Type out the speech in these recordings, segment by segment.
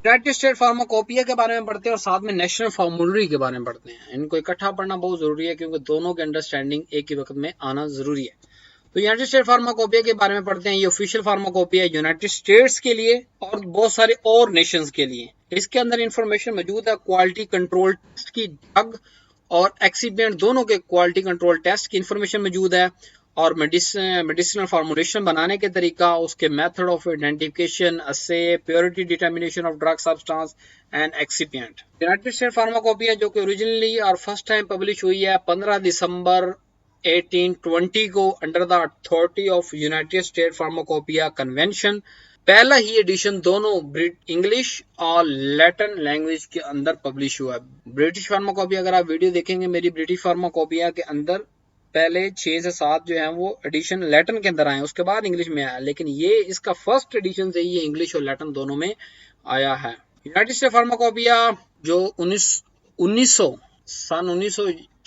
United State pharmacopoeia के बारे में पढ़ते हैं और साथ में नेशनल फार्मूलरी के बारे में पढ़ते हैं। इनको इकट्ठा पढ़ना बहुत जरूरी है क्योंकि दोनों के अंडरस्टैंडिंग एक ही वक्त में आना जरूरी है। तो यूनाइटेड स्टेट फार्माकोपिया के बारे में पढ़ते हैं। ये ऑफिशियल फार्माकोपिया है यूनाइटेड स्टेट्स के लिए और बहुत सारे और नेशंस के लिए। इसके अंदर इंफॉर्मेशन मौजूद है क्वालिटी कंट्रोल टेस्ट की, ड्रग और एक्सीपिएंट दोनों के क्वालिटी कंट्रोल टेस्ट की इंफॉर्मेशन मौजूद है, और मेडिसिनल फार्मूलेशन बनाने के तरीका, उसके method of identification, assay, purity determination of drug substance and excipient. United State pharmacopoeia जो कि ओरिजिनली और फर्स्ट टाइम पब्लिश हुई है 15 दिसंबर 1820 को under the authority of United State pharmacopoeia convention. पहला ही एडिशन दोनों इंग्लिश और लैटिन लैंग्वेज के अंदर पब्लिश हुआ है। ब्रिटिश फार्माकोपिया, अगर आप वीडियो देखेंगे मेरी ब्रिटिश फार्माकोपिया के अंदर पहले 6 से 7 जो है वो एडिशन लैटिन के अंदर आए, उसके बाद इंग्लिश में आया, लेकिन ये इसका फर्स्ट एडिशन से ये इंग्लिश और लैटिन दोनों में आया है। यूनाइटेड स्टेट फार्माकोपिया जो 1900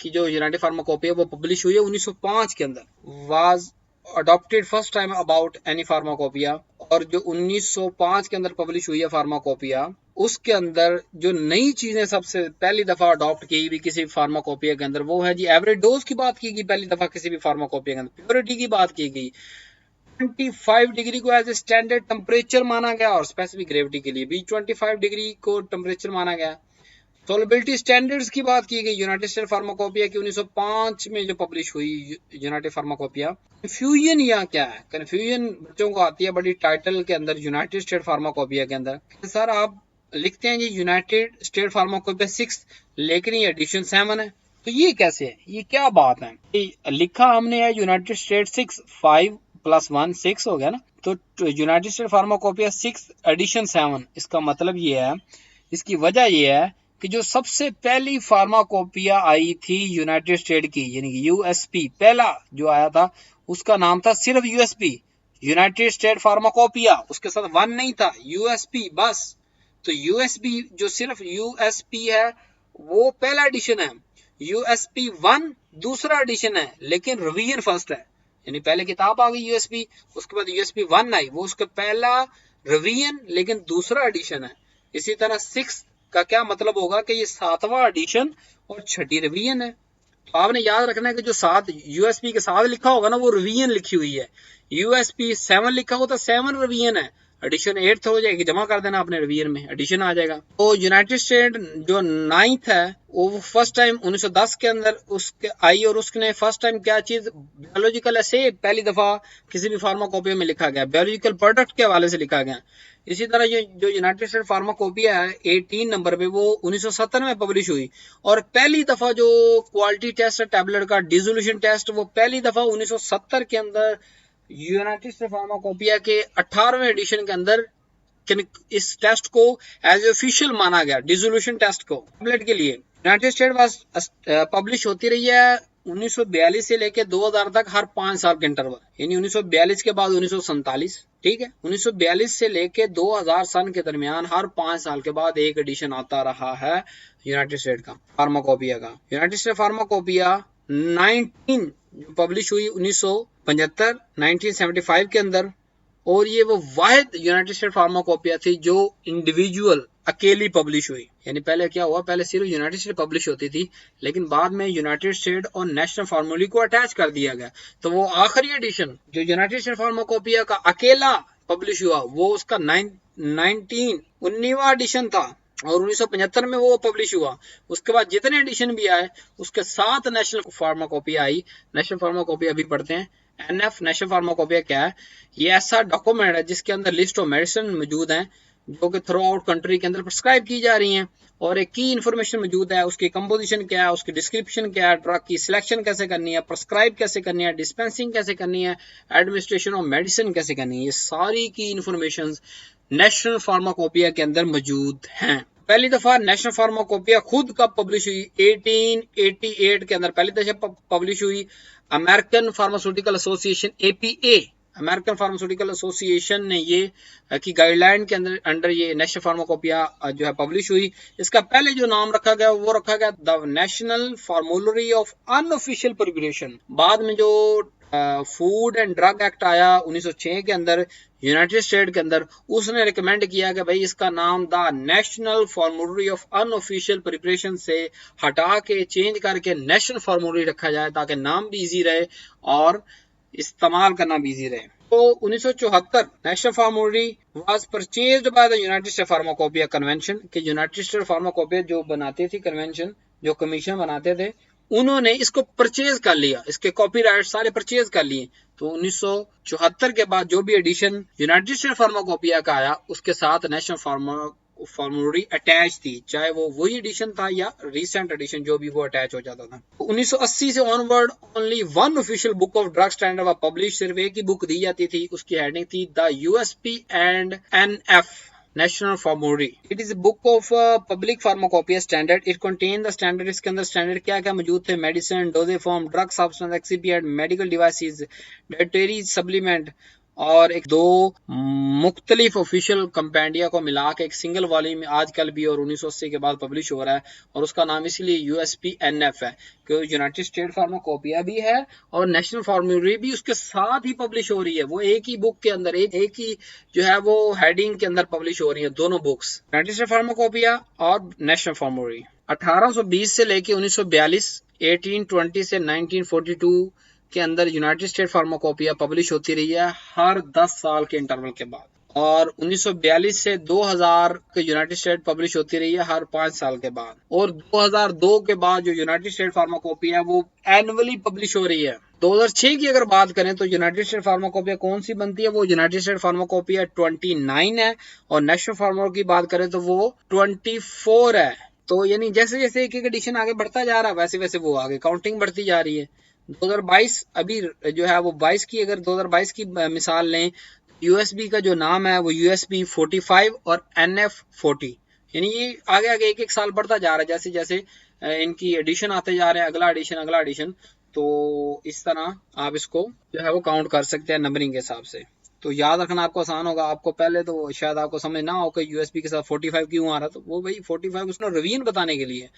की जो यूनाइटेड फार्माकोपिया वो पब्लिश हुई है 1905 के अंदर, was adopted first time about any pharmacopoeia. और जो 1905 के अंदर पब्लिश हुई है फार्माकोपिया, उसके अंदर जो नई चीजें सबसे पहली दफा अडॉप्ट की गई किसी फार्माकोपिया के अंदर वो है जी एवरेज डोज की बात की गई पहली दफा किसी भी फार्माकोपिया के अंदर, प्योरिटी की बात की गई, 25 डिग्री को एज ए स्टैंडर्ड टेम्परेचर माना गया और स्पेसिफिक ग्रेविटी के लिए भी 25 डिग्री को टेम्परेचर माना गया। सोलबिलिटी स्टैंडर्ड्स की बात की गई यूनाइटेड स्टेट फार्माकोपिया की 1905 में जो पब्लिश हुई यूनाइटेड फार्माकोपिया। कन्फ्यूजन यहाँ क्या है, कन्फ्यूजन बच्चों को आती है बड़ी टाइटल के अंदर यूनाइटेड स्टेट फार्माकोपिया के अंदर। सर आप लिखते हैं जी यूनाइटेड स्टेट फार्माकोपिया 6 लेकिन ये एडिशन 7 है, तो ये कैसे है, ये क्या बात है? लिखा हमने है यूनाइटेड स्टेट 6, 5 + 1 6 हो गया ना, तो यूनाइटेड स्टेट फार्माकोपिया 6 एडिशन 7, इसका मतलब ये है, इसकी वजह ये है कि जो सबसे पहली फार्माकोपिया आई थी यूनाइटेड स्टेट की, यानी कि यूएसपी पहला जो आया था उसका नाम था सिर्फ यूएसपी, यूनाइटेड स्टेट फार्माकोपिया, उसके साथ 1 नहीं था, यूएसपी बस। तो यूएसपी जो सिर्फ यूएसपी है वो पहला एडिशन है, यूएसपी 1 दूसरा एडिशन है, लेकिन रिवीजन फर्स्ट है, यानी पहले किताब आ गई यूएसपी, उसके बाद यूएसपी 1 आई, वो उसका पहला रिवीजन लेकिन दूसरा एडिशन है। इसी तरह 6 का क्या मतलब होगा कि ये 7वां एडिशन और 6ठी रिवीजन है। तो आपने याद रखना है कि जो 7 यूएसपी के साथ लिखा होगा ना वो रिवीजन लिखी हुई है, यूएसपी 7 लिखा हो तो 7 रिवीजन है, एडिशन 8 हो जाएगी, जमा कर देना अपने रिवीजन में, एडिशन आ जाएगा। तो यूनाइटेड स्टेट जो 9th है वो फर्स्ट टाइम 1910 के अंदर उसके आई, और उसने फर्स्ट टाइम क्या चीज बायोलॉजिकल ऐसे पहली दफा किसी भी फार्माकोपिया में लिखा गया, बायोलॉजिकल प्रोडक्ट के हवाले से लिखा गया। इसी तरह जो यूनाइटेड स्टेट फार्माकोपिया है 18 नंबर पे वो 1970 में पब्लिश हुई, और पहली दफा जो क्वालिटी टेस्ट है टैबलेट का डिसोल्यूशन टेस्ट वो पहली दफा 1970 के अंदर यूनाइटेड स्टेट फार्माकोपिया के 18वें एडिशन के अंदर इस टेस्ट को एज ऑफिशियल माना गया, डिसोल्यूशन टेस्ट को टैबलेट के लिए। यूनाइटेड स्टेट पब्लिश होती रही है 1942 से लेके 2000 तक हर 5 साल के इंटरवल, यानी 1942 के बाद 1947, ठीक है, 1942 से लेके 2000 सन के दरमियान हर 5 साल के बाद एक एडिशन आता रहा है यूनाइटेड स्टेट का फार्माकोपिया का। यूनाइटेड स्टेट फार्माकोपिया 19 पब्लिश हुई 1975 1975 के अंदर, और ये वो वाहिद यूनाइटेड स्टेट फार्माकोपिया थी जो इंडिविजुअल अकेली पब्लिश हुई। यानी पहले क्या हुआ, पहले सिर्फ यूनाइटेड स्टेट पब्लिश होती थी, लेकिन बाद में यूनाइटेड स्टेट और नेशनल फार्मूली को अटैच कर दिया गया, तो वो आखिरी एडिशन जो यूनाइटेड स्टेट फार्माकोपिया का अकेला पब्लिश हुआ वो उसका 19वां एडिशन था, और 1975 में वो पब्लिश हुआ। उसके बाद जितने एडिशन भी आए उसके साथ नेशनल फार्माकोपिया आई। नेशनल फार्माकोपिया अभी पढ़ते हैं। एनएफ नेशनल फार्माकोपिया क्या है, ये ऐसा डॉक्यूमेंट है जिसके अंदर लिस्ट ऑफ मेडिसिन मौजूद हैं जो कि थ्रू आउट कंट्री के अंदर प्रिस्क्राइब की जा रही हैं, और एक की इन्फॉर्मेशन मौजूद है, उसकी कंपोजिशन क्या है, उसकी डिस्क्रिप्शन क्या है, ड्रग की सिलेक्शन कैसे करनी है, प्रिस्क्राइब कैसे करनी है, डिस्पेंसिंग कैसे करनी है, एडमिनिस्ट्रेशन ऑफ मेडिसिन कैसे करनी है, ये सारी की इन्फॉर्मेशन नेशनल फार्माकोपिया के अंदर मौजूद हैं। पहली दफा नेशनल फार्माकोपिया खुद कब पब्लिश हुई, 1888 के अंदर पहली दफा पब्लिश हुई। American pharmaceutical association APA, American pharmaceutical association ने ये की गाइडलाइन के अंडर ये नेशनल फार्माकोपिया जो है पब्लिश हुई। इसका पहले जो नाम रखा गया वो रखा गया the national फार्मूलरी of unofficial preparation. बाद में जो फूड एंड ड्रग एक्ट आया 1906 के अंदर यूनाइटेड स्टेट के अंदर, उसने रिकमेंड किया कि भाई इसका नाम the national formulary of unofficial preparation से हटा के चेंज करके नेशनल फॉर्मूलरी रखा जाए ताकि नाम भी इजी रहे और इस्तेमाल करना भी इजी रहे। तो 1974 national फार्मूलरी was purchased by the United State pharmacopoeia convention, कि यूनाइटेड स्टेट फार्माकोपिया जो बनाती थी कन्वेंशन, जो कमीशन बनाते थे, उन्होंने इसको परचेज कर लिया, इसके कॉपीराइट सारे परचेज कर लिए। तो 1974 के बाद जो भी एडिशन यूनाइटेड स्टेट फार्माकोपिया का आया उसके साथ नेशनल फॉर्मूलरी अटैच थी, चाहे वो वही एडिशन था या रिसेंट एडिशन जो भी वो अटैच हो जाता था। 1980 से onward only one official book of drug standard व पब्लिश, सिर्फ एक ही बुक दी जाती थी, उसकी हेडिंग थी the USP and NF national फार्मूलरी। It is book of public pharmacopoeia standard. It contain the standard, इसके अंदर स्टैंडर्ड क्या क्या मौजूद थे, medicine, doses form, drug substance, excipient, medical devices, dietary supplement और एक दो मुख्तलिफ ऑफिशियल कंपेंडिया को मिला के एक सिंगल वॉल्यूम आजकल भी और 1980 के बाद पब्लिश हो रहा है, और उसका नाम इसलिए USPNF है क्योंकि यूनाइटेड स्टेट फार्माकोपिया भी है और नेशनल फार्मूलरी भी उसके साथ ही पब्लिश हो रही है। वो एक ही बुक के अंदर एक ही जो है वो हेडिंग के अंदर पब्लिश हो रही है, दोनों बुक्स, यूनाइटेड स्टेट फार्माकोपिया और नेशनल फार्मूलरी। 1820 से लेके 1942, 1820 से 1942 के अंदर यूनाइटेड स्टेट फार्माकोपिया पब्लिश होती रही है हर 10 साल के इंटरवल के बाद, और 1942 से 2000 के यूनाइटेड स्टेट पब्लिश होती रही है हर 5 साल के बाद, और 2002 के बाद जो यूनाइटेड स्टेट फार्माकोपिया वो एनुअली पब्लिश हो रही है। 2006 की अगर बात करें तो यूनाइटेड स्टेट फार्माकोपिया कौन सी बनती है, वो यूनाइटेड स्टेट फार्माकोपिया 29 है, और नेशनल फार्माकोपिया की बात करें तो वो 24 है। तो यानी जैसे जैसे एक एक एडिशन आगे बढ़ता जा रहा है वैसे वैसे वो आगे काउंटिंग बढ़ती जा रही है। 2022 अभी जो है वो 22 की, अगर 2022 की मिसाल लें, यूएसबी का जो नाम है वो USB 45 और NF 40, यानी ये आगे आगे एक एक साल बढ़ता जा रहा है जैसे जैसे इनकी एडिशन आते जा रहे हैं, अगला एडिशन। तो इस तरह आप इसको जो है वो काउंट कर सकते हैं नंबरिंग के हिसाब से। तो याद रखना आपको आसान होगा। आपको पहले तो शायद आपको समझ ना हो कि यूएसबी के साथ 45 क्यों आ रहा, तो वो भाई 45 उसने रिवीजन बताने के लिए,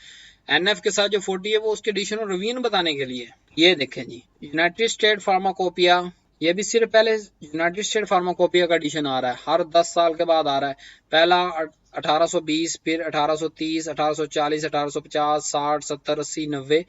एनएफ के साथ जो 40 है वो उसके एडिशन और रिवीजन बताने के लिए। ये देखें जी, यूनाइटेड स्टेट फार्माकोपिया, ये भी सिर्फ पहले यूनाइटेड स्टेट फार्माकोपिया का एडिशन आ रहा है, हर 10 साल के बाद आ रहा है। पहला 1820, फिर 1830, 1840, 1850, 60, 70, 80, 90,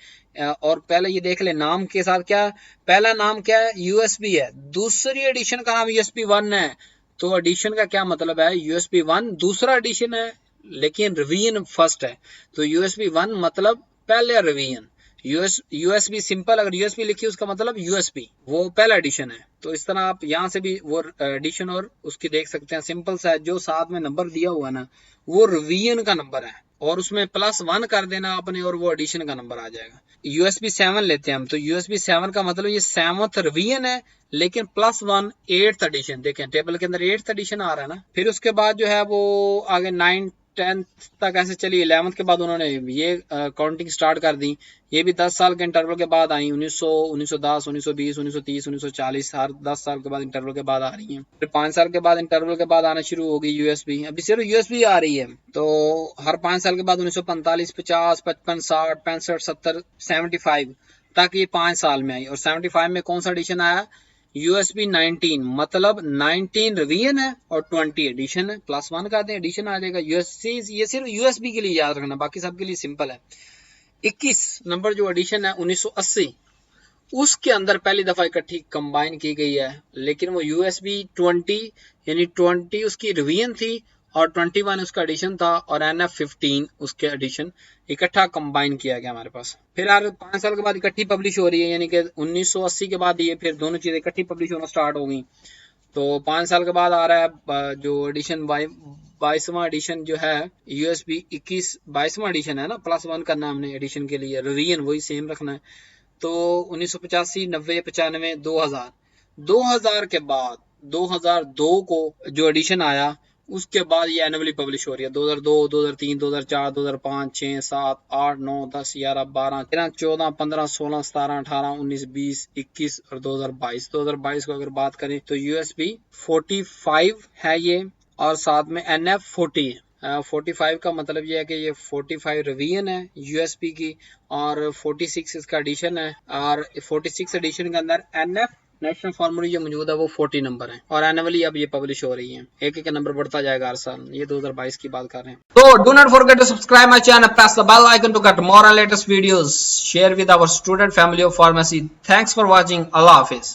और पहले ये देख ले नाम के साथ क्या, पहला नाम क्या है, यूएसबी है, दूसरी एडिशन का नाम USP1 है। तो एडिशन का क्या मतलब है, USP1 दूसरा एडिशन है लेकिन रिवीजन फर्स्ट है, तो USP1 मतलब पहले रिवीजन। USB सिंपल, अगर USB लिखी उसका मतलब USB वो पहला एडिशन है। तो इस तरह आप यहाँ से भी वो एडिशन और उसकी देख सकते हैं, सिंपल सा है, जो साथ में नंबर दिया हुआ ना वो रिवीजन का नंबर है और उसमें +1 कर देना आपने और वो एडिशन का नंबर आ जाएगा। USB7 लेते हैं हम, तो USB7 का मतलब ये 7th रिवीजन है लेकिन +1 8th एडिशन। देखें टेबल के अंदर 8th एडिशन आ रहा है ना। फिर उसके बाद जो है वो आगे 9 10th तक ऐसे चली, 11th के बाद उन्होंने ये काउंटिंग स्टार्ट कर दी। ये भी 10 साल के इंटरवल के बाद आई, 1900, 1910, 1920, 1930, 1940, हर 10 साल के बाद इंटरवल के बाद आ रही हैं। फिर 5 साल के बाद इंटरवल के बाद आना शुरू होगी USB, अभी सिर्फ USB आ रही है। तो हर 5 साल के बाद 1945, 50, 55, 60, 65, 70, 75 तक ये 5 साल में आई, और 75 में कौन सा एडिशन आया, USB19, मतलब 19 रिवीजन है और 20 एडिशन है, +1 का दें एडिशन आ जाएगा। ये सिर्फ USB के लिए याद रखना, बाकी सब के लिए सिंपल है। 21 नंबर जो एडिशन है 1980, उसके अंदर पहली दफा इकट्ठी कंबाइन की गई है, लेकिन वो USB20 यानी 20 उसकी रिवीजन थी और 21 उसका एडिशन था, और NF15 उसके एडिशन इकट्ठा कंबाइन किया गया हमारे पास। फिर हर 5 साल के बाद इकट्ठी पब्लिश हो रही है, यानी कि 1980 के बाद ये फिर दोनों चीजें इकट्ठी पब्लिश होना स्टार्ट हो गई। तो 5 साल के बाद आ रहा है जो एडिशन 22वां एडिशन जो है USB 21 22वां एडिशन है ना, +1 करना हमने एडिशन के लिए, रिवीजन वही सेम रखना है। तो 1985, 90, 95, 2000 के बाद 2002 को जो एडिशन आया उसके बाद ये एनुअली पब्लिश हो रही है। 2002, 2003, 2004, 2005, 6, 7, 8, 9, 10, 11, 12, 13, 14, 15, 16, 17, 18, 19, 20, 21 और 2022। 2022 को अगर बात करें तो USB 45 है ये, और साथ में NF 40 है। 45 का मतलब ये है कि ये 45 रिवीजन है यूएसपी की, और 46 इसका एडिशन है, और 46 एडिशन के अंदर एनएफ नेशनल फार्मूला जो मौजूद है वो 40 नंबर है, और एनुअली अब ये पब्लिश हो रही है, एक एक नंबर बढ़ता जाएगा हर साल। ये 2022 की बात कर रहे हैं। तो do not forget to subscribe my channel, press the bell icon to get more and latest videos, share with our student family of pharmacy. Thanks for watching. अल्लाह हाफिज।